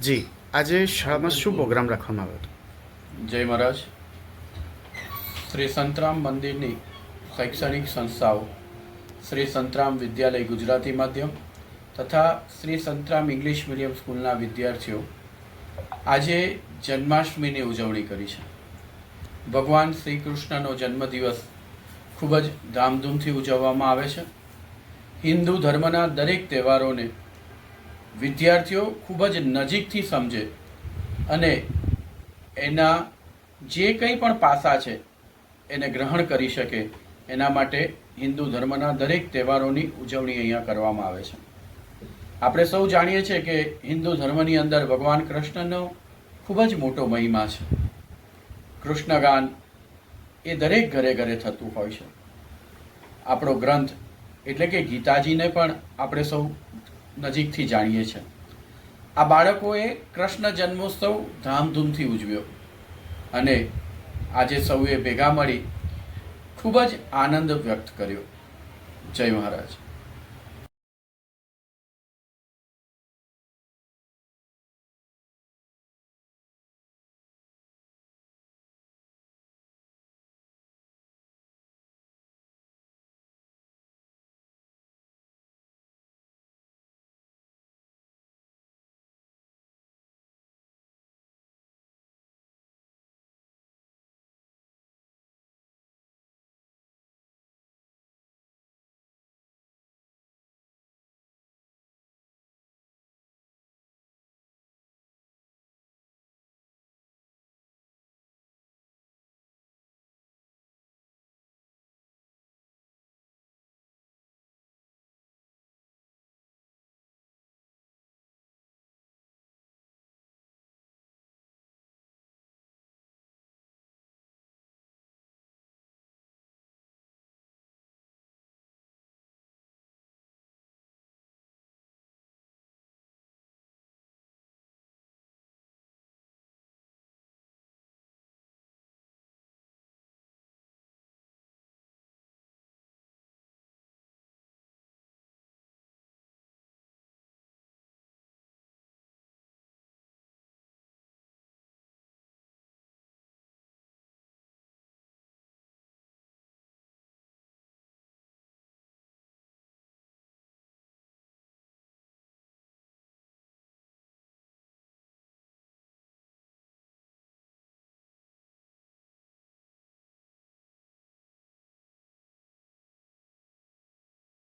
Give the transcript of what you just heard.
જી, આજે શાળામાં શું પ્રોગ્રામ રાખવામાં આવ્યો હતો? જય મહારાજ. શ્રી સંતરામ મંદિરની શૈક્ષણિક સંસ્થાઓ શ્રી સંતરામ વિદ્યાલય ગુજરાતી માધ્યમ તથા શ્રી સંતરામ ઇંગ્લિશ મીડિયમ સ્કૂલના વિદ્યાર્થીઓ આજે જન્માષ્ટમીની ઉજવણી કરી છે. ભગવાન શ્રી કૃષ્ણનો જન્મદિવસ ખૂબ જ ધામધૂમથી ઉજવવામાં આવે છે. હિન્દુ ધર્મના દરેક તહેવારોને વિદ્યાર્થીઓ ખૂબ જ નજીકથી સમજે અને એના જે કંઈ પણ પાસા છે એને ગ્રહણ કરી શકે એના માટે હિન્દુ ધર્મના દરેક તહેવારોની ઉજવણી અહીંયા કરવામાં આવે છે. આપણે સૌ જાણીએ છીએ કે હિન્દુ ધર્મની અંદર ભગવાન કૃષ્ણનો ખૂબ જ મોટો મહિમા છે. કૃષ્ણગાન એ દરેક ઘરે ઘરે થતું હોય છે. આપણો ગ્રંથ એટલે કે ગીતાજીને પણ આપણે સૌ નજીકથી જાણીએ છીએ. આ બાળકોએ કૃષ્ણ જન્મોત્સવ ધામધૂમથી ઉજવ્યો અને આજે સૌએ ભેગા મળી ખૂબ જ આનંદ વ્યક્ત કર્યો. જય મહારાજ.